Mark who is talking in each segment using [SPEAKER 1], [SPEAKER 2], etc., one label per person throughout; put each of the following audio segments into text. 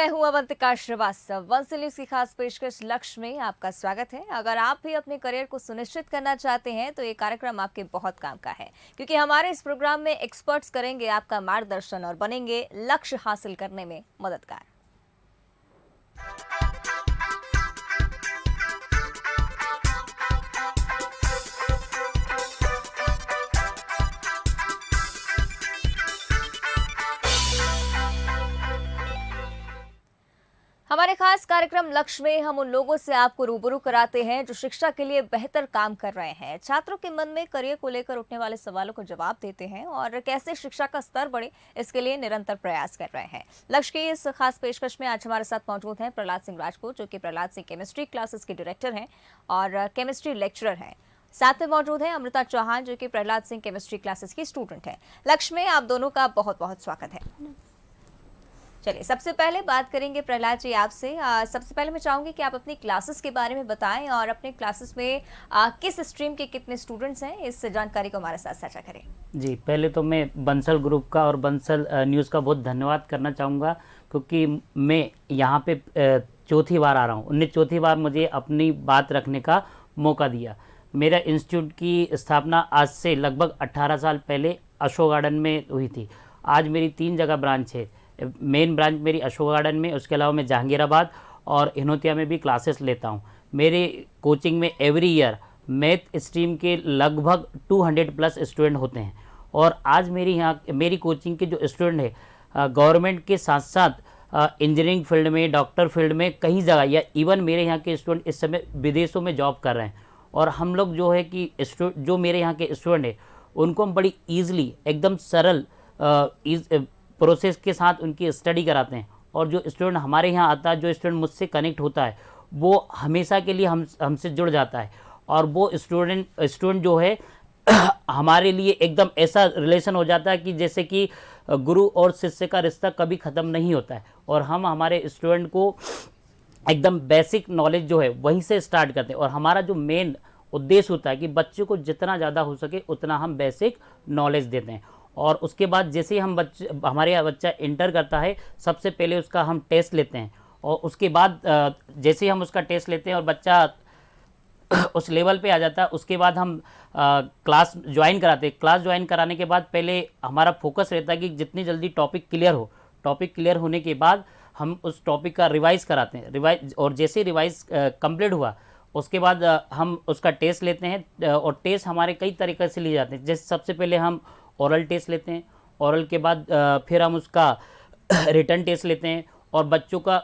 [SPEAKER 1] मैं हूं अवंतिका श्रीवास्तव। वंसल न्यूज की खास पेशकश लक्ष्य में आपका स्वागत है। अगर आप भी अपने करियर को सुनिश्चित करना चाहते हैं तो ये कार्यक्रम आपके बहुत काम का है, क्योंकि हमारे इस प्रोग्राम में एक्सपर्ट्स करेंगे आपका मार्गदर्शन और बनेंगे लक्ष्य हासिल करने में मददगार। हमारे खास कार्यक्रम लक्ष्य में हम उन लोगों से आपको रूबरू कराते हैं जो शिक्षा के लिए बेहतर काम कर रहे हैं, छात्रों के मन में करियर को लेकर उठने वाले सवालों को जवाब देते हैं और कैसे शिक्षा का स्तर बढ़े इसके लिए निरंतर प्रयास कर रहे हैं। लक्ष्य की इस खास पेशकश में आज हमारे साथ मौजूद हैं प्रहलाद सिंह राजपूत, जो कि प्रहलाद सिंह केमिस्ट्री क्लासेस के डायरेक्टर हैं और केमिस्ट्री लेक्चरर हैं। साथ में मौजूद है अमृता चौहान, जो कि प्रहलाद सिंह केमिस्ट्री क्लासेस की स्टूडेंट है। लक्ष्य में आप दोनों का बहुत बहुत स्वागत है। चलिए, सबसे पहले बात करेंगे प्रहलाद जी आपसे। सबसे पहले मैं चाहूंगी कि आप अपनी क्लासेस के बारे में बताएं और अपने क्लासेस में किस स्ट्रीम के कितने स्टूडेंट्स हैं, इस जानकारी को हमारे साथ साझा करें।
[SPEAKER 2] जी, पहले तो मैं बंसल ग्रुप का और बंसल न्यूज़ का बहुत धन्यवाद करना चाहूँगा, क्योंकि मैं यहाँ पे चौथी बार आ रहा हूँ। उन्होंने चौथी बार मुझे अपनी बात रखने का मौका दिया। मेरा इंस्टीट्यूट की स्थापना आज से लगभग 18 साल पहले अशोक गार्डन में हुई थी। आज मेरी 3 जगह ब्रांच है। मेन ब्रांच मेरी अशोक गार्डन में, उसके अलावा मैं जहांगीराबाद और हिनोतिया में भी क्लासेस लेता हूँ। मेरे कोचिंग में एवरी ईयर मैथ स्ट्रीम के लगभग 200+ स्टूडेंट होते हैं। और आज मेरी कोचिंग के जो स्टूडेंट है गवर्नमेंट के साथ साथ इंजीनियरिंग फील्ड में, डॉक्टर फील्ड में कई जगह, या इवन मेरे यहाँ के स्टूडेंट इस समय विदेशों में जॉब कर रहे हैं। और हम लोग जो है कि जो मेरे यहाँ के स्टूडेंट है उनको हम बड़ी ईजिली, एकदम सरल प्रोसेस के साथ उनकी स्टडी कराते हैं। और जो स्टूडेंट हमारे यहाँ आता है, जो स्टूडेंट मुझसे कनेक्ट होता है, वो हमेशा के लिए हमसे जुड़ जाता है। और वो स्टूडेंट जो है हमारे लिए एकदम ऐसा रिलेशन हो जाता है कि जैसे कि गुरु और शिष्य का रिश्ता कभी ख़त्म नहीं होता है। और हम हमारे स्टूडेंट को एकदम बेसिक नॉलेज जो है वहीं से स्टार्ट करते हैं। और हमारा जो मेन उद्देश्य होता है कि बच्चे को जितना ज़्यादा हो सके उतना हम बेसिक नॉलेज देते हैं। और उसके बाद जैसे ही हमारे यहाँ बच्चा इंटर करता है, सबसे पहले उसका हम टेस्ट लेते हैं। और उसके बाद जैसे ही हम उसका टेस्ट लेते हैं और बच्चा उस लेवल पे आ जाता है, उसके बाद हम क्लास ज्वाइन कराते हैं। क्लास ज्वाइन कराने के बाद पहले हमारा फोकस रहता है कि जितनी जल्दी टॉपिक क्लियर हो। टॉपिक क्लियर होने के बाद हम उस टॉपिक का रिवाइज़ कराते हैं। और जैसे रिवाइज़ कंप्लीट हुआ, उसके बाद हम उसका टेस्ट लेते हैं। और टेस्ट हमारे कई तरीक़े से लिए जाते हैं। जैसे सबसे पहले हम ओरल टेस्ट लेते हैं। ओरल के बाद फिर हम उसका रिटन टेस्ट लेते हैं और बच्चों का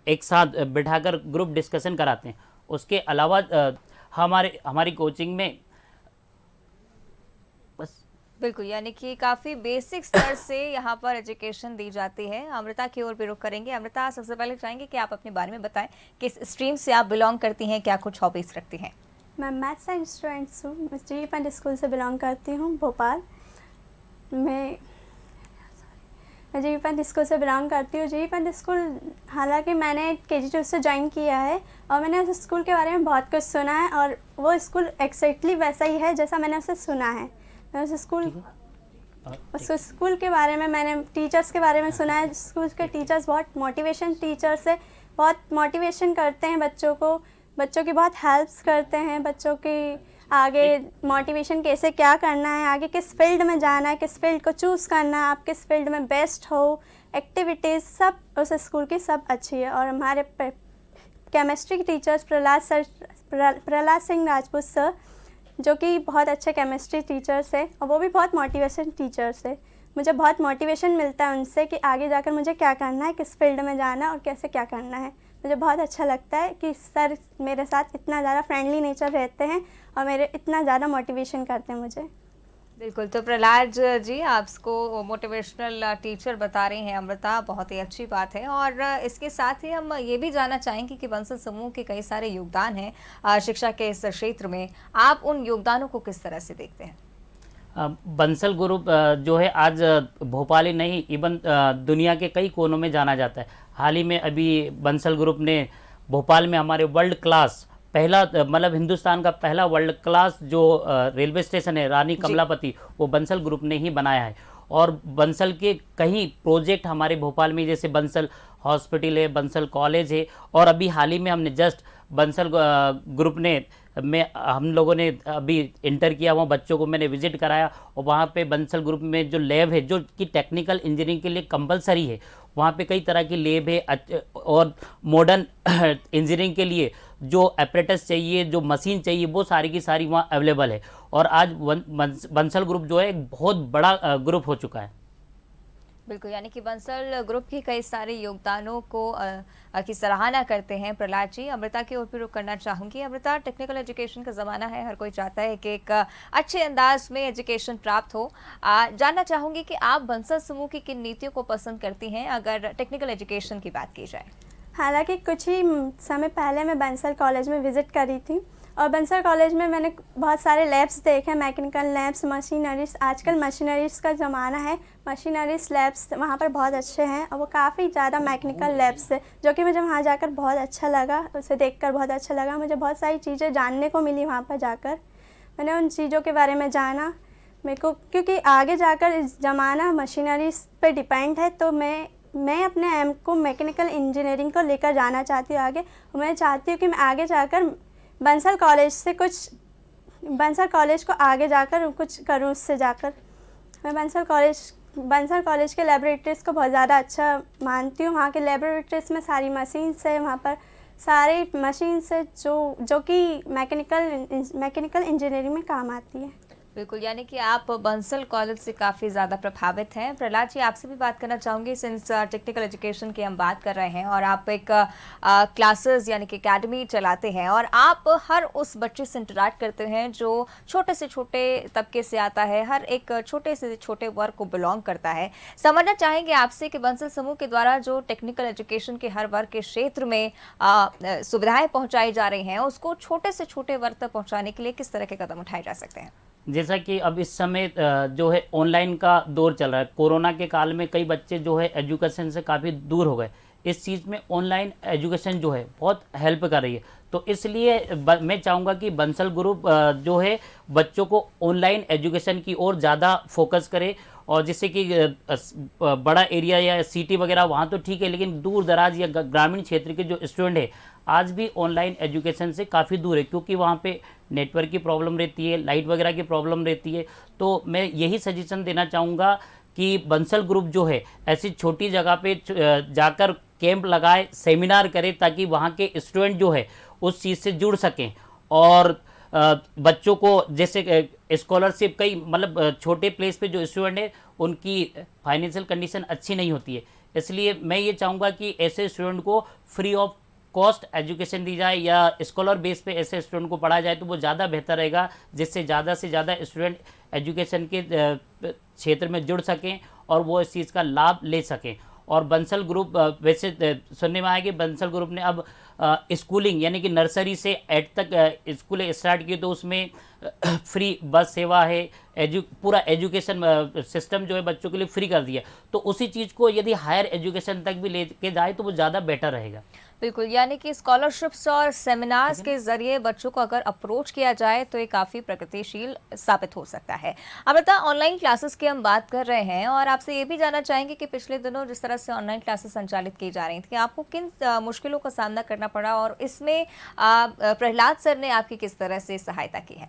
[SPEAKER 2] एक साथ बिठाकर ग्रुप डिस्कशन कराते हैं। उसके अलावा हमारी कोचिंग में बस
[SPEAKER 1] बिल्कुल, यानी कि काफ़ी बेसिक स्तर से यहाँ पर एजुकेशन दी जाती है। अमृता की ओर भी रुख करेंगे। अमृता, सबसे पहले चाहेंगे कि आप अपने बारे में बताएं, किस स्ट्रीम से आप बिलोंग करती हैं, क्या कुछ हॉबीज़ रखती हैं।
[SPEAKER 3] मैं मैथ साइंस स्टूडेंट हूँ। मैं जी पंत स्कूल से बिलोंग करती हूँ, भोपाल। मैं जी पंत स्कूल से बिलोंग करती हूँ। जी पंत स्कूल, हालांकि मैंने KG2 से ज्वाइन किया है और मैंने उस स्कूल के बारे में बहुत कुछ सुना है। और वो स्कूल एक्जैक्टली वैसा ही है जैसा मैंने उसे सुना है। मैं उस स्कूल के बारे में, मैंने टीचर्स के बारे में सुना है। स्कूल के टीचर्स बहुत मोटिवेशन टीचर्स है, बहुत मोटिवेशन करते हैं बच्चों की बहुत हेल्प्स करते हैं। बच्चों की आगे मोटिवेशन कैसे, क्या करना है, आगे किस फील्ड में जाना है, किस फील्ड को चूज़ करना है, आप किस फील्ड में बेस्ट हो, एक्टिविटीज़ सब उस स्कूल की सब अच्छी है। और हमारे केमिस्ट्री के टीचर्स प्रहलाद सिंह राजपूत सर, जो कि बहुत अच्छे केमिस्ट्री टीचर्स है और वो भी बहुत मोटिवेशन टीचर्स है। मुझे बहुत मोटिवेशन मिलता है उनसे कि आगे जाकर मुझे क्या करना है, किस फील्ड में जाना है और कैसे क्या करना है। मुझे बहुत अच्छा लगता है कि सर मेरे साथ इतना ज़्यादा फ्रेंडली नेचर रहते हैं और मेरे इतना ज़्यादा मोटिवेशन करते हैं मुझे।
[SPEAKER 1] बिल्कुल, तो प्रहलाद जी आपको मोटिवेशनल टीचर बता रही हैं अमृता, बहुत ही अच्छी बात है। और इसके साथ ही हम ये भी जानना चाहेंगे कि बंसल समूह के कई सारे योगदान हैं शिक्षा के इस क्षेत्र में, आप उन योगदानों को किस तरह से देखते हैं।
[SPEAKER 2] बंसल ग्रुप जो है आज भोपाल ही नहीं, इवन दुनिया के कई कोनों में जाना जाता है। हाल ही में अभी बंसल ग्रुप ने भोपाल में हमारे वर्ल्ड क्लास पहला, मतलब हिंदुस्तान का पहला वर्ल्ड क्लास जो रेलवे स्टेशन है रानी कमलापति, वो बंसल ग्रुप ने ही बनाया है। और बंसल के कई प्रोजेक्ट हमारे भोपाल में, जैसे बंसल हॉस्पिटल है, बंसल कॉलेज है, और अभी हाल ही में हमने जस्ट बंसल ग्रुप ने हम लोगों ने अभी इंटर किया, वहाँ बच्चों को मैंने विजिट कराया, और वहाँ पे बंसल ग्रुप में जो लैब है जो कि टेक्निकल इंजीनियरिंग के लिए कंपलसरी है, वहाँ पे कई तरह की लैब है, और मॉडर्न इंजीनियरिंग के लिए जो एपरेटस चाहिए, जो मशीन चाहिए, वो सारी की सारी वहाँ अवेलेबल है। और आज बंसल ग्रुप जो है एक बहुत बड़ा ग्रुप हो चुका है।
[SPEAKER 1] बिल्कुल, यानी कि बंसल ग्रुप के कई सारे योगदानों को की सराहना करते हैं प्रहलाद जी। अमृता की ओर भी रुख करना चाहूँगी। अमृता, टेक्निकल एजुकेशन का ज़माना है, हर कोई चाहता है कि एक अच्छे अंदाज में एजुकेशन प्राप्त हो। जानना चाहूँगी कि आप बंसल समूह की किन नीतियों को पसंद करती हैं अगर टेक्निकल एजुकेशन की बात की जाए?
[SPEAKER 3] हालांकि कुछ ही समय पहले मैं बंसल कॉलेज में विज़िट करी थी, और बंसल कॉलेज में मैंने बहुत सारे लैब्स देखे, मैकेनिकल लैब्स, मशीनरीज। आजकल मशीनरीज का ज़माना है, मशीनरीज लैब्स वहाँ पर बहुत अच्छे हैं, और वो काफ़ी ज़्यादा मैकेनिकल लैब्स है, जो कि मुझे वहाँ जाकर बहुत अच्छा लगा। उसे देखकर बहुत अच्छा लगा, मुझे बहुत सारी चीज़ें जानने को मिली वहाँ पर जाकर। मैंने उन चीज़ों के बारे में जाना मेरे को, क्योंकि आगे जाकर इस ज़माना मशीनरीज पर डिपेंड है, तो मैं अपने एम को मैकेनिकल इंजीनियरिंग को लेकर जाना चाहती हूँ आगे। मैं चाहती हूँ कि मैं आगे जाकर बंसल कॉलेज को आगे जाकर कुछ करूँ, उससे जाकर मैं बंसल कॉलेज के लेबोरेटरीज़ को बहुत ज़्यादा अच्छा मानती हूँ। वहाँ के लेबोरेटरीज़ में सारी मशीन्स है, वहाँ पर सारी मशीन्स है जो कि मैकेनिकल इंजीनियरिंग में काम आती है।
[SPEAKER 1] बिल्कुल, यानी कि आप बंसल कॉलेज से काफ़ी ज़्यादा प्रभावित हैं। प्रहलाद जी, आपसे भी बात करना चाहूँगी, सिंस टेक्निकल एजुकेशन की हम बात कर रहे हैं और आप एक क्लासेस यानी कि एकेडमी चलाते हैं, और आप हर उस बच्चे से इंटरेक्ट करते हैं जो छोटे से छोटे तबके से आता है, हर एक छोटे से छोटे वर्ग को बिलोंग करता है। समझना चाहेंगे आपसे कि बंसल समूह के द्वारा जो टेक्निकल एजुकेशन के हर वर्ग के क्षेत्र में सुविधाएँ पहुँचाई जा रही हैं, उसको छोटे से छोटे वर्ग तक पहुँचाने के लिए किस तरह के कदम उठाए जा सकते हैं?
[SPEAKER 2] जैसा कि अब इस समय जो है ऑनलाइन का दौर चल रहा है, कोरोना के काल में कई बच्चे जो है एजुकेशन से काफ़ी दूर हो गए। इस चीज़ में ऑनलाइन एजुकेशन जो है बहुत हेल्प कर रही है, तो इसलिए मैं चाहूँगा कि बंसल ग्रुप जो है बच्चों को ऑनलाइन एजुकेशन की ओर ज़्यादा फोकस करे, और जिससे कि बड़ा एरिया या सिटी वगैरह वहाँ तो ठीक है, लेकिन दूर दराज या ग्रामीण क्षेत्र के जो स्टूडेंट है आज भी ऑनलाइन एजुकेशन से काफ़ी दूर है, क्योंकि वहाँ पे नेटवर्क की प्रॉब्लम रहती है, लाइट वगैरह की प्रॉब्लम रहती है। तो मैं यही सजेशन देना चाहूँगा कि बंसल ग्रुप जो है ऐसी छोटी जगह पे जाकर कैंप लगाए, सेमिनार करे, ताकि वहाँ के स्टूडेंट जो है उस चीज़ से जुड़ सकें, और बच्चों को जैसे स्कॉलरशिप, कई मतलब छोटे प्लेस पे जो स्टूडेंट है उनकी फाइनेंशियल कंडीशन अच्छी नहीं होती है, इसलिए मैं ये चाहूँगा कि ऐसे स्टूडेंट को फ्री ऑफ कॉस्ट एजुकेशन दी जाए, या स्कॉलर बेस पे ऐसे स्टूडेंट को पढ़ाया जाए, तो वो ज़्यादा बेहतर रहेगा, जिससे ज़्यादा से ज़्यादा स्टूडेंट एजुकेशन के क्षेत्र में जुड़ सकें और वो इस चीज़ का लाभ ले सकें। और बंसल ग्रुप वैसे सुनने में आया कि बंसल ग्रुप ने अब स्कूलिंग यानी कि नर्सरी से 8 तक स्कूल स्टार्ट किए, तो उसमें फ्री बस सेवा है, पूरा एजुकेशन सिस्टम जो है बच्चों के लिए फ्री कर दिया। तो उसी चीज़ को यदि हायर एजुकेशन तक भी लेके जाए तो वो ज़्यादा बेटर रहेगा।
[SPEAKER 1] बिल्कुल, यानी कि स्कॉलरशिप्स और सेमिनार्स के जरिए बच्चों को अगर अप्रोच किया जाए तो ये काफ़ी प्रगतिशील साबित हो सकता है। अमृता, ऑनलाइन क्लासेस की हम बात कर रहे हैं, और आपसे ये भी जानना चाहेंगे कि पिछले दिनों जिस तरह से ऑनलाइन क्लासेस संचालित की जा रही थी, आपको किन मुश्किलों का सामना करना पड़ा, और इसमें प्रहलाद सर ने आपकी किस तरह से सहायता की है?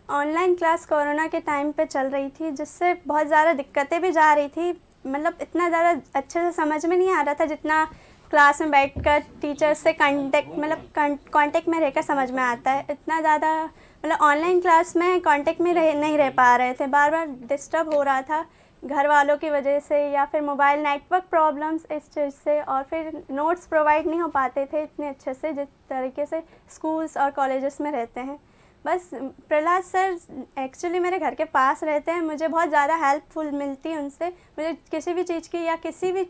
[SPEAKER 3] ऑनलाइन क्लास कोरोना के टाइम पे चल रही थी, जिससे बहुत ज़्यादा दिक्कतें भी जा रही थी। मतलब इतना ज़्यादा अच्छे से समझ में नहीं आ रहा था जितना क्लास में बैठकर टीचर से कांटेक्ट में रहकर समझ में आता है। इतना ज़्यादा मतलब ऑनलाइन क्लास में कांटेक्ट में नहीं रह पा रहे थे, बार बार डिस्टर्ब हो रहा था घर वालों की वजह से, या फिर मोबाइल नेटवर्क प्रॉब्लम्स इस चीज़ से, और फिर नोट्स प्रोवाइड नहीं हो पाते थे इतने अच्छे से जिस तरीके से स्कूल्स और कॉलेजेस में रहते हैं। बस प्रहलाद सर एक्चुअली मेरे घर के पास रहते हैं, मुझे बहुत ज़्यादा हेल्पफुल मिलती है उनसे। मुझे किसी भी चीज़ की या किसी भी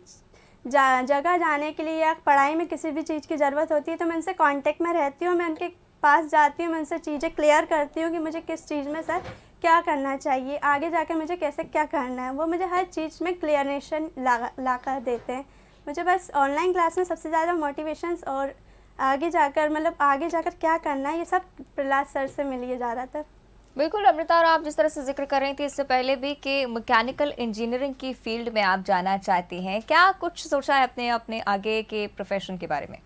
[SPEAKER 3] जगह जाने के लिए या पढ़ाई में किसी भी चीज़ की ज़रूरत होती है तो मैं उनसे कांटेक्ट में रहती हूँ, मैं उनके पास जाती हूँ, मैं उनसे चीज़ें क्लियर करती हूँ कि मुझे किस चीज़ में सर क्या करना चाहिए, आगे जाकर मुझे कैसे क्या करना है। वो मुझे हर चीज़ में क्लियरेशन ला कर देते हैं। मुझे बस ऑनलाइन क्लास में सबसे ज़्यादा मोटिवेशंस और आगे जाकर क्या करना है, ये सब प्रहलाद सर से मिली है ज़्यादातर।
[SPEAKER 1] बिल्कुल अमृता, और आप जिस तरह से जिक्र कर रही थी इससे पहले भी कि मैकेनिकल इंजीनियरिंग की फील्ड में आप जाना चाहती हैं, क्या कुछ सोचा है अपने अपने आगे के प्रोफेशन के बारे में?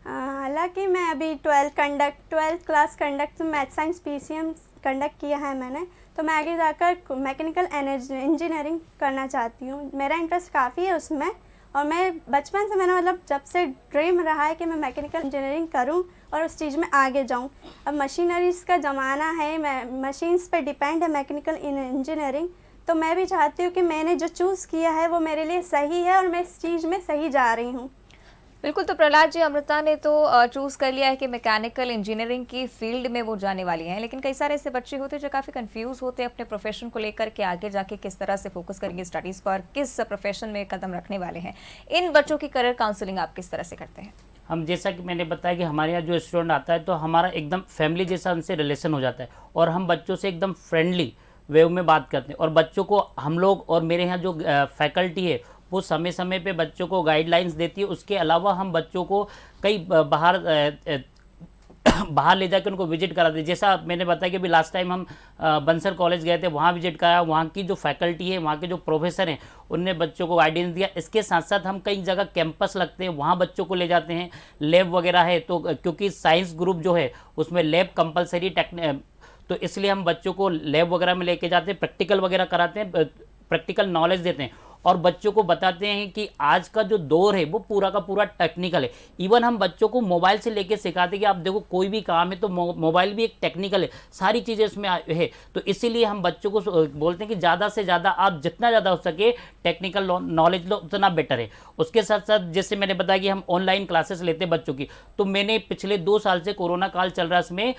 [SPEAKER 3] हालांकि मैं अभी twelfth class conduct math science PCM conduct किया है मैंने, तो मैं आगे जाकर मैकेनिकल इंजीनियरिंग करना चाहती हूँ। मेरा इंटरेस्ट काफ़ी है उसमें, और मैं बचपन से मैंने मतलब जब से ड्रीम रहा है कि मैं मैकेनिकल इंजीनियरिंग करूं और उस चीज़ में आगे जाऊं। अब मशीनरीज़ का ज़माना है, मैं मशीन्स पे डिपेंड है मैकेनिकल इंजीनियरिंग, तो मैं भी चाहती हूँ कि मैंने जो चूज़ किया है वो मेरे लिए सही है और मैं इस चीज़ में सही जा रही हूँ।
[SPEAKER 1] बिल्कुल, तो प्रहलाद जी, अमृता ने तो चूज़ कर लिया है कि मैकेनिकल इंजीनियरिंग की फील्ड में वो जाने वाली हैं, लेकिन कई सारे ऐसे बच्चे होते हैं जो काफ़ी कंफ्यूज होते हैं अपने प्रोफेशन को लेकर के आगे जाके किस तरह से फोकस करेंगे स्टडीज़ पर, किस प्रोफेशन में कदम रखने वाले हैं। इन बच्चों की करियर काउंसलिंग आप किस तरह से करते हैं?
[SPEAKER 2] हम जैसा कि मैंने बताया कि हमारे यहाँ जो स्टूडेंट आता है तो हमारा एकदम फैमिली जैसा उनसे रिलेशन हो जाता है, और हम बच्चों से एकदम फ्रेंडली वे में बात करते हैं, और बच्चों को हम लोग और मेरे यहाँ जो फैकल्टी है वो समय समय पे बच्चों को गाइडलाइंस देती है। उसके अलावा हम बच्चों को कई बाहर बाहर ले जाकर उनको विजिट कराते हैं। जैसा मैंने बताया कि अभी लास्ट टाइम हम बंसल कॉलेज गए थे, वहाँ विजिट कराया। वहाँ की जो फैकल्टी है, वहाँ के जो प्रोफेसर हैं, उनने बच्चों को गाइडेंस दिया। इसके साथ साथ हम कई जगह कैंपस लगते हैं, वहाँ बच्चों को ले जाते हैं। लैब वगैरह है, तो क्योंकि साइंस ग्रुप जो है उसमें लैब कंपलसरी तो इसलिए हम बच्चों को लैब वगैरह में लेके जाते हैं, प्रैक्टिकल वगैरह कराते हैं, प्रैक्टिकल नॉलेज देते हैं, और बच्चों को बताते हैं कि आज का जो दौर है वो पूरा का पूरा टेक्निकल है। इवन हम बच्चों को मोबाइल से लेके सिखाते हैं कि आप देखो कोई भी काम है तो मोबाइल भी एक टेक्निकल है, सारी चीज़ें इसमें है। तो इसीलिए हम बच्चों को बोलते हैं कि ज़्यादा से ज़्यादा आप जितना ज़्यादा हो सके टेक्निकल नॉलेज लो, उतना बेटर है। उसके साथ साथ जैसे मैंने बताया कि हम ऑनलाइन क्लासेस लेते हैं बच्चों की, तो मैंने पिछले 2 साल से कोरोना काल चल रहा है, इसमें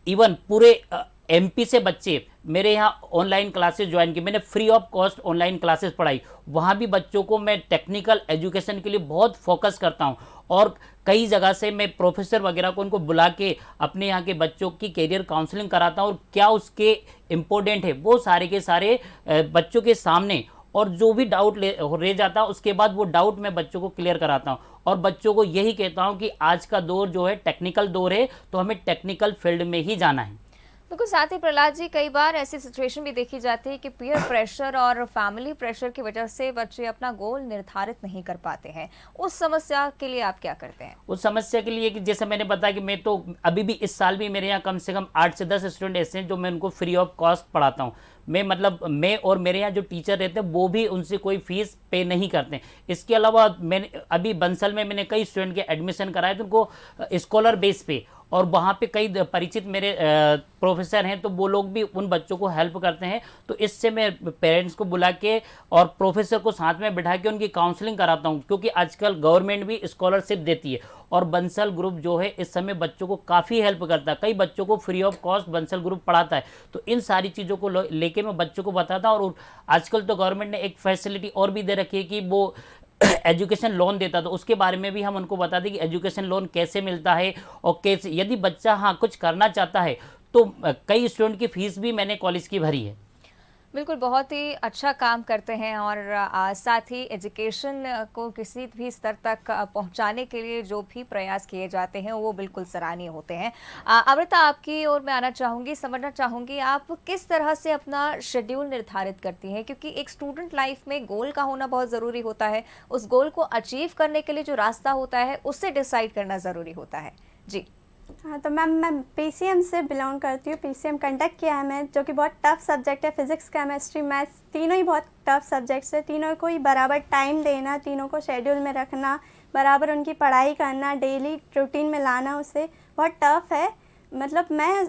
[SPEAKER 2] इवन पूरे एमपी से बच्चे मेरे यहाँ ऑनलाइन क्लासेस ज्वाइन की। मैंने free of cost online classes पढ़ाई। वहाँ भी बच्चों को मैं टेक्निकल एजुकेशन के लिए बहुत फोकस करता हूँ, और कई जगह से मैं प्रोफेसर वगैरह को उनको बुला के अपने यहाँ के बच्चों की करियर काउंसलिंग कराता हूँ, और क्या उसके इम्पोर्टेंट है वो सारे के सारे बच्चों के सामने, और जो भी डाउट रह जाता है उसके बाद वो डाउट मैं बच्चों को क्लियर कराता हूँ। और बच्चों को यही कहता हूँ कि आज का दौर जो है टेक्निकल दौर है, तो हमें टेक्निकल फील्ड में ही जाना है।
[SPEAKER 1] बिल्कुल, साथ ही प्रहलाद जी, कई बार ऐसी सिचुएशन भी देखी जाती है कि पीयर प्रेशर और फैमिली प्रेशर की वजह से बच्चे अपना गोल निर्धारित नहीं कर पाते हैं। उस समस्या के लिए आप क्या करते हैं?
[SPEAKER 2] उस समस्या के लिए कि जैसे मैंने बताया कि मैं तो अभी भी इस साल भी मेरे यहाँ कम से कम 8 से 10 स्टूडेंट ऐसे हैं जो मैं उनको फ्री ऑफ कॉस्ट पढ़ाता हूँ। मैं और मेरे यहाँ जो टीचर रहते हैं वो भी उनसे कोई फीस पे नहीं करते। इसके अलावा मैंने अभी बंसल में मैंने कई स्टूडेंट के एडमिशन कराए तो उनको स्कॉलर बेस पे, और वहाँ पे कई परिचित मेरे प्रोफेसर हैं, तो वो लोग भी उन बच्चों को हेल्प करते हैं। तो इससे मैं पेरेंट्स को बुला के और प्रोफेसर को साथ में बिठा के उनकी काउंसलिंग कराता हूँ, क्योंकि आजकल गवर्नमेंट भी स्कॉलरशिप देती है, और बंसल ग्रुप जो है इस समय बच्चों को काफ़ी हेल्प करता है। कई बच्चों को free of cost Bansal group पढ़ाता है। तो इन सारी चीज़ों को लेके मैं बच्चों को बताता हूँ। और आजकल तो गवर्नमेंट ने एक फैसिलिटी और भी दे रखी है कि वो एजुकेशन लोन देता, तो उसके बारे में भी हम उनको बता दें कि एजुकेशन लोन कैसे मिलता है, और कैसे यदि बच्चा हाँ कुछ करना चाहता है तो कई स्टूडेंट की फीस भी मैंने कॉलेज की भरी है।
[SPEAKER 1] बिल्कुल, बहुत ही अच्छा काम करते हैं, और साथ ही एजुकेशन को किसी भी स्तर तक पहुंचाने के लिए जो भी प्रयास किए जाते हैं वो बिल्कुल सराहनीय होते हैं। अमृता, आपकी ओर मैं आना चाहूँगी, समझना चाहूँगी आप किस तरह से अपना शेड्यूल निर्धारित करती हैं, क्योंकि एक स्टूडेंट लाइफ में गोल का होना बहुत ज़रूरी होता है। उस गोल को अचीव करने के लिए जो रास्ता होता है उससे डिसाइड करना ज़रूरी होता है। जी
[SPEAKER 3] हाँ, तो मैम मैं पीसीएम से बिलोंग करती हूँ। पीसीएम कंडक्ट किया है मैं, जो कि बहुत टफ सब्जेक्ट है। फिजिक्स, केमिस्ट्री, मैथ्स तीनों ही बहुत टफ सब्जेक्ट्स है। तीनों को ही बराबर टाइम देना, तीनों को शेड्यूल में रखना, बराबर उनकी पढ़ाई करना, डेली रूटीन में लाना, उसे बहुत टफ है। मतलब मैं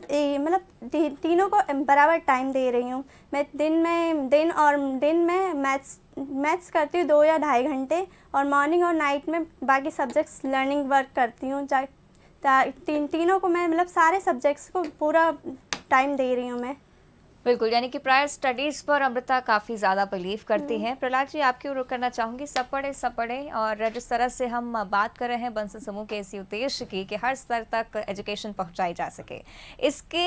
[SPEAKER 3] तीनों को बराबर टाइम दे रही हूँ। मैं दिन में मैथ्स करती हूँ 2 या ढाई घंटे, और मॉर्निंग और नाइट में बाकी सब्जेक्ट्स लर्निंग वर्क करती हूँ। तीनों को मैं मतलब सारे सब्जेक्ट्स को पूरा टाइम दे रही हूँ मैं।
[SPEAKER 1] बिल्कुल, यानी कि प्रायर स्टडीज़ पर अमृता काफ़ी ज़्यादा बिलीव करती हैं। प्रहलाद जी, आपकी ओर करना चाहूँगी, सब पढ़े, और जिस तरह से हम बात कर रहे हैं बंसल समूह के इसी उद्देश्य की कि हर स्तर तक एजुकेशन पहुँचाई जा सके, इसके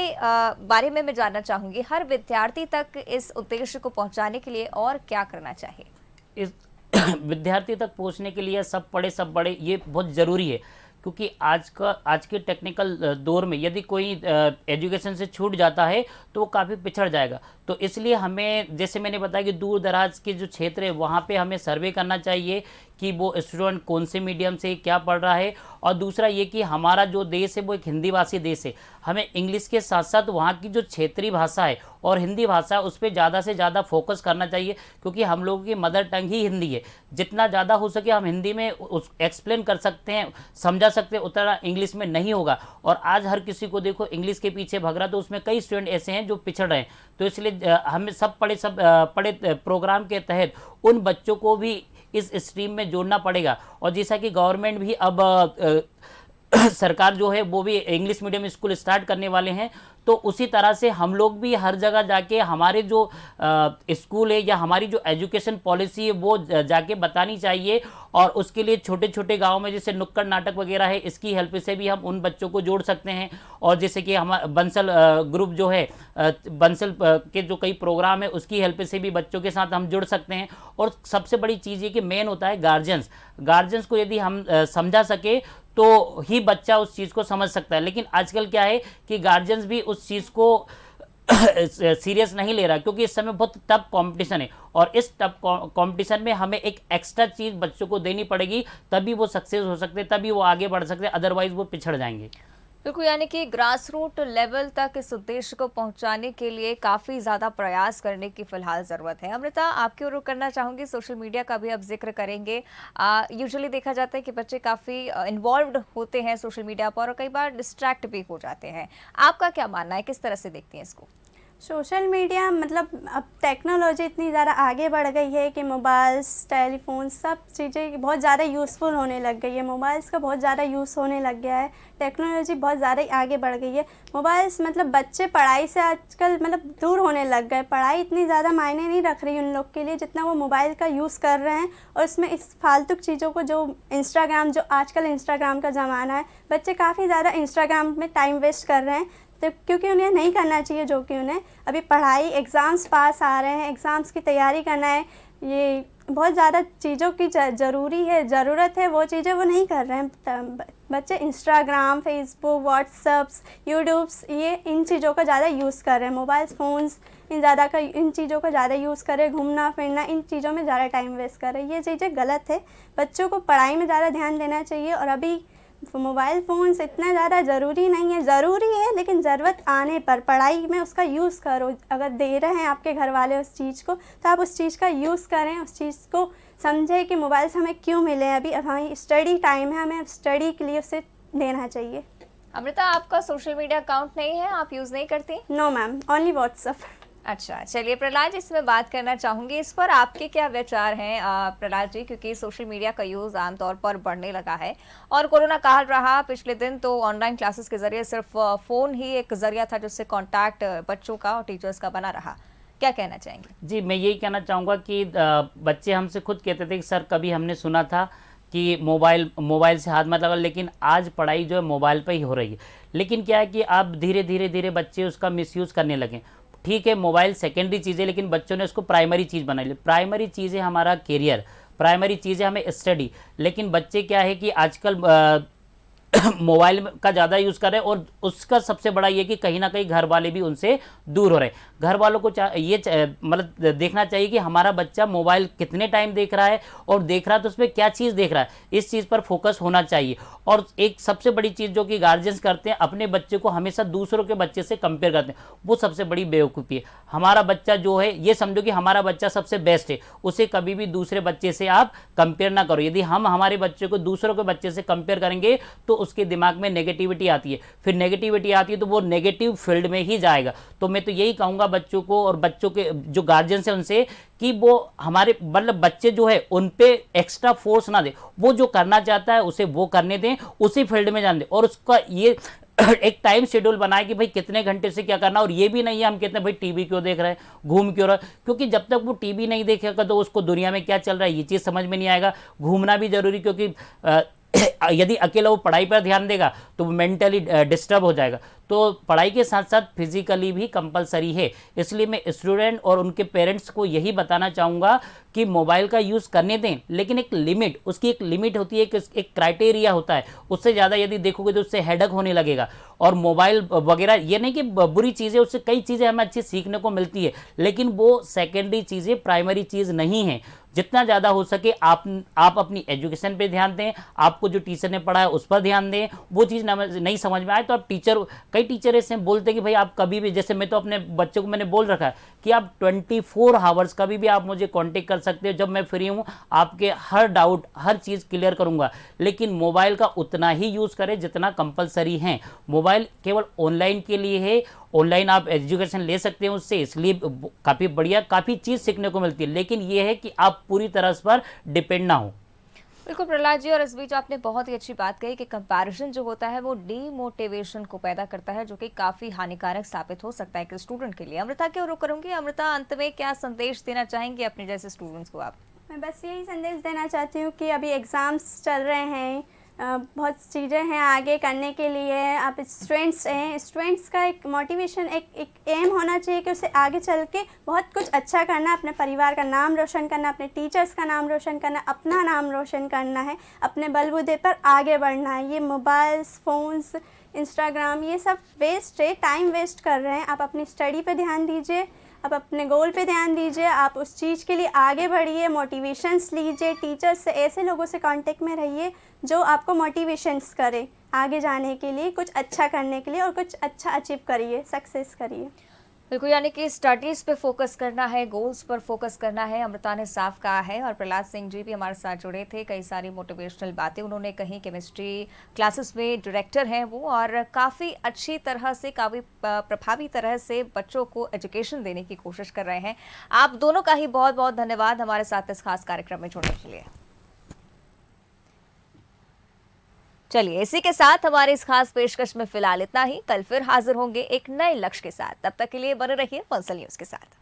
[SPEAKER 1] बारे में मैं जानना चाहूँगी, हर विद्यार्थी तक इस उद्देश्य को पहुँचाने के लिए और क्या करना चाहिए?
[SPEAKER 2] इस विद्यार्थी तक पहुँचने के लिए सब पढ़े ये बहुत ज़रूरी है, क्योंकि आज के टेक्निकल दौर में यदि कोई एजुकेशन से छूट जाता है तो वो काफ़ी पिछड़ जाएगा। तो इसलिए हमें, जैसे मैंने बताया कि दूर दराज के जो क्षेत्र है वहाँ पे हमें सर्वे करना चाहिए कि वो स्टूडेंट कौन से मीडियम से क्या पढ़ रहा है। और दूसरा ये कि हमारा जो देश है वो एक हिंदी भाषी देश है, हमें इंग्लिश के साथ साथ वहाँ की जो क्षेत्रीय भाषा है और हिंदी भाषा उस पर ज़्यादा से ज़्यादा फोकस करना चाहिए, क्योंकि हम लोगों की मदर टंग ही हिंदी है। जितना ज़्यादा हो सके हम हिंदी में एक्सप्लेन कर सकते हैं, समझा सकते हैं, उतना इंग्लिश में नहीं होगा। और आज हर किसी को देखो इंग्लिश के पीछे भग रहा, तो उसमें कई स्टूडेंट ऐसे हैं जो पिछड़ रहे हैं। तो इसलिए हमें सब पढ़े प्रोग्राम के तहत उन बच्चों को भी इस स्ट्रीम में जोड़ना पड़ेगा। और जैसा कि गवर्नमेंट भी अब सरकार जो है वो भी इंग्लिश मीडियम स्कूल स्टार्ट करने वाले हैं, तो उसी तरह से हम लोग भी हर जगह जाके हमारे जो स्कूल है या हमारी जो एजुकेशन पॉलिसी है वो जाके बतानी चाहिए। और उसके लिए छोटे छोटे गांव में जैसे नुक्कड़ नाटक वगैरह है, इसकी हेल्प से भी हम उन बच्चों को जोड़ सकते हैं। और जैसे कि हमारा बंसल ग्रुप जो है, बंसल के जो कई प्रोग्राम है उसकी हेल्प से भी बच्चों के साथ हम जुड़ सकते हैं। और सबसे बड़ी चीज़ ये कि मेन होता है गार्जियंस को यदि हम समझा सके तो ही बच्चा उस चीज़ को समझ सकता है। लेकिन आजकल क्या है कि गार्जियंस भी उस चीज़ को सीरियस नहीं ले रहा, क्योंकि इस समय बहुत टफ कंपटीशन है। और इस टफ कंपटीशन में हमें एक एक्स्ट्रा चीज़ बच्चों को देनी पड़ेगी, तभी वो सक्सेस हो सकते हैं, तभी वो आगे बढ़ सकते हैं, अदरवाइज वो पिछड़ जाएंगे।
[SPEAKER 1] बिल्कुल, यानी कि ग्रास रूट लेवल तक इस उद्देश्य को पहुंचाने के लिए काफ़ी ज़्यादा प्रयास करने की फिलहाल ज़रूरत है। अमृता, आपकी ओर रुख करना चाहूँगी, सोशल मीडिया का भी अब जिक्र करेंगे। यूजुअली देखा जाता है कि बच्चे काफ़ी इन्वॉल्व्ड होते हैं सोशल मीडिया पर और कई बार डिस्ट्रैक्ट भी हो जाते हैं। आपका क्या मानना है, किस तरह से देखती हैं इसको?
[SPEAKER 3] सोशल मीडिया मतलब अब टेक्नोलॉजी इतनी ज़्यादा आगे बढ़ गई है कि मोबाइल्स, टेलीफोन, सब चीज़ें बहुत ज़्यादा यूज़फुल होने लग गई है। मोबाइल्स का बहुत ज़्यादा यूज़ होने लग गया है, टेक्नोलॉजी बहुत ज़्यादा आगे बढ़ गई है। मोबाइल्स मतलब बच्चे पढ़ाई से आजकल मतलब दूर होने लग गए। पढ़ाई इतनी ज़्यादा मायने नहीं रख रही उन लोग के लिए जितना वो मोबाइल का यूज़ कर रहे हैं। और इसमें इस फालतू चीज़ों को, जो इंस्टाग्राम, जो आजकल इंस्टाग्राम का ज़माना है, बच्चे काफ़ी ज़्यादा इंस्टाग्राम में टाइम वेस्ट कर रहे हैं। तो क्योंकि उन्हें नहीं करना चाहिए, जो कि उन्हें अभी पढ़ाई, एग्ज़ाम्स पास आ रहे हैं, एग्ज़ाम्स की तैयारी करना है, ये बहुत ज़्यादा चीज़ों की ज़रूरत है, वो चीज़ें वो नहीं कर रहे हैं। बच्चे इंस्टाग्राम, फेसबुक, व्हाट्सअप्स, यूट्यूब्स, ये इन चीज़ों का ज़्यादा यूज़ कर रहे हैं। मोबाइल फ़ोन्स इन चीज़ों का ज़्यादा यूज़ कर रहे हैं। घूमना फिरना, इन चीज़ों में ज़्यादा टाइम वेस्ट कर रहे हैं। ये चीज़ें गलत है। बच्चों को पढ़ाई में ज़्यादा ध्यान देना चाहिए। और अभी मोबाइल फ़ोन्स इतना ज़्यादा ज़रूरी नहीं है, ज़रूरी है लेकिन ज़रूरत आने पर पढ़ाई में उसका यूज़ करो। अगर दे रहे हैं आपके घर वाले उस चीज़ को, तो आप उस चीज़ का यूज़ करें, उस चीज़ को समझें कि मोबाइल से हमें क्यों मिले हैं। अभी हमारी स्टडी टाइम है, हमें स्टडी के लिए उसे देना चाहिए।
[SPEAKER 1] अमृता, आपका सोशल मीडिया अकाउंट नहीं है, आप यूज़ नहीं करती?
[SPEAKER 3] No ma'am, only WhatsApp.
[SPEAKER 1] अच्छा, चलिए प्रहलाद जी, इसमें बात करना चाहूँगी, इस पर आपके क्या विचार हैं प्रहलाद जी? क्योंकि सोशल मीडिया का यूज़ आमतौर पर बढ़ने लगा है और कोरोना काल रहा पिछले दिन, तो ऑनलाइन क्लासेस के ज़रिए सिर्फ फ़ोन ही एक ज़रिया था जिससे कांटेक्ट बच्चों का और टीचर्स का बना रहा। क्या कहना चाहेंगे?
[SPEAKER 2] जी, मैं यही कहना चाहूँगा कि बच्चे हमसे खुद कहते थे कि सर कभी हमने सुना था कि मोबाइल से हाथ मत लगा, लेकिन आज पढ़ाई जो है मोबाइल पर ही हो रही है। लेकिन क्या है कि अब धीरे धीरे बच्चे उसका मिसयूज़ करने लगे। ठीक है, मोबाइल सेकेंडरी चीज़ है, लेकिन बच्चों ने उसको प्राइमरी चीज़ बना ली। प्राइमरी चीज़ है हमारा कैरियर, प्राइमरी चीज़ है हमें स्टडी। लेकिन बच्चे क्या है कि आजकल मोबाइल का ज़्यादा यूज़ कर रहे हैं और उसका सबसे बड़ा ये कि कहीं ना कहीं घर वाले भी उनसे दूर हो रहे हैं। घर वालों को मतलब देखना चाहिए कि हमारा बच्चा मोबाइल कितने टाइम देख रहा है और देख रहा है तो उसमें क्या चीज़ देख रहा है, इस चीज़ पर फोकस होना चाहिए। और एक सबसे बड़ी चीज़ जो कि गार्जियंस करते हैं, अपने बच्चे को हमेशा दूसरों के बच्चे से कंपेयर करते हैं, वो सबसे बड़ी बेवकूफ़ी है। हमारा बच्चा जो है, ये समझो कि हमारा बच्चा सबसे बेस्ट है, उसे कभी भी दूसरे बच्चे से आप कंपेयर ना करो। यदि हम हमारे बच्चे को दूसरों के बच्चे से कंपेयर करेंगे तो उसके दिमाग में नेगेटिविटी आती है, फिर नेगेटिविटी आती है तो वो नेगेटिव फील्ड में ही जाएगा। तो मैं तो यही कहूँगा बच्चों को और बच्चों के जो गार्जियंस हैं उनसे कि वो हमारे मतलब बच्चे जो है उन पे एक्स्ट्रा फोर्स ना दे, वो जो करना चाहता है उसे वो करने दें, उसी फील्ड में जाने दें। और उसका ये एक टाइम शेड्यूल बनाए कि भाई कितने घंटे से क्या करना। और ये भी नहीं है हम कहते हैं भाई टीवी क्यों देख रहे हैं, घूम क्यों रहा है, क्योंकि जब तक वो टीवी नहीं देखेगा तो उसको दुनिया में क्या चल रहा है ये चीज़ समझ में नहीं आएगा। घूमना भी जरूरी, क्योंकि यदि अकेला वो पढ़ाई पर ध्यान देगा तो वो मेंटली डिस्टर्ब हो जाएगा। तो पढ़ाई के साथ साथ फिजिकली भी कंपलसरी है। इसलिए मैं स्टूडेंट और उनके पेरेंट्स को यही बताना चाहूँगा कि मोबाइल का यूज़ करने दें, लेकिन एक लिमिट, उसकी एक लिमिट होती है, एक क्राइटेरिया होता है। उससे ज़्यादा यदि देखोगे तो उससे हेडक होने लगेगा। और मोबाइल वगैरह ये नहीं कि बुरी चीज़ें, उससे कई चीज़ें हमें अच्छी सीखने को मिलती है, लेकिन वो सेकेंडरी चीज़ें, प्राइमरी चीज़ नहीं है। जितना ज़्यादा हो सके आप अपनी एजुकेशन पे ध्यान दें, आपको जो टीचर ने पढ़ाया उस पर ध्यान दें। वो चीज़ नहीं समझ में आए तो आप कई टीचर ऐसे बोलते हैं कि भाई आप कभी भी, जैसे मैं तो अपने बच्चों को मैंने बोल रखा है कि आप 24 आवर्स कभी भी आप मुझे कांटेक्ट कर सकते हो, जब मैं फ्री हूँ आपके हर डाउट, हर चीज़ क्लियर करूँगा। लेकिन मोबाइल का उतना ही यूज़ करें जितना कंपलसरी है। मोबाइल केवल ऑनलाइन के लिए है, ऑनलाइन आप एजुकेशन ले सकते हैं उससे, इसलिए काफ़ी बढ़िया, काफ़ी चीज़ सीखने को मिलती है, लेकिन ये है कि आप पूरी तरह इस पर डिपेंड ना हो।
[SPEAKER 1] बिल्कुल प्रहलाद जी, और इस बीच आपने बहुत ही अच्छी बात कही कि कंपैरिजन जो होता है वो डीमोटिवेशन को पैदा करता है, जो कि काफ़ी हानिकारक साबित हो सकता है एक स्टूडेंट के लिए। अमृता की ओर रुख करूंगी। अमृता, अंत में क्या संदेश देना चाहेंगी अपने जैसे स्टूडेंट्स को आप?
[SPEAKER 3] मैं बस यही संदेश देना चाहती हूँ कि अभी एग्ज़ाम्स चल रहे हैं, बहुत चीज़ें हैं आगे करने के लिए। आप स्टूडेंट्स हैं, स्टूडेंट्स का एक मोटिवेशन, एक एम होना चाहिए कि उसे आगे चल के बहुत कुछ अच्छा करना है, अपने परिवार का नाम रोशन करना, अपने टीचर्स का नाम रोशन करना, अपना नाम रोशन करना है, अपने बलबूते पर आगे बढ़ना है। ये मोबाइल्स, फ़ोन्स, इंस्टाग्राम, ये सब वेस्ट है, टाइम वेस्ट कर रहे हैं। आप अपनी स्टडी पे ध्यान दीजिए, आप अपने गोल पे ध्यान दीजिए, आप उस चीज़ के लिए आगे बढ़िए, मोटिवेशंस लीजिए, टीचर्स से, ऐसे लोगों से कांटेक्ट में रहिए जो आपको मोटिवेशंस करे आगे जाने के लिए, कुछ अच्छा करने के लिए, और कुछ अच्छा अचीव करिए, सक्सेस करिए।
[SPEAKER 1] बिल्कुल, यानी कि स्टडीज़ पे फोकस करना है, गोल्स पर फोकस करना है, अमृता ने साफ कहा है। और प्रहलाद सिंह जी भी हमारे साथ जुड़े थे, कई सारी मोटिवेशनल बातें उन्होंने कही। केमिस्ट्री क्लासेस में डायरेक्टर हैं वो, और काफ़ी अच्छी तरह से, काफ़ी प्रभावी तरह से बच्चों को एजुकेशन देने की कोशिश कर रहे हैं। आप दोनों का ही बहुत बहुत धन्यवाद हमारे साथ इस खास कार्यक्रम में जुड़ने के लिए। चलिए, इसी के साथ हमारे इस खास पेशकश में फिलहाल इतना ही। कल फिर हाजिर होंगे एक नए लक्ष्य के साथ। तब तक के लिए बने रहिए बंसल न्यूज़ के साथ।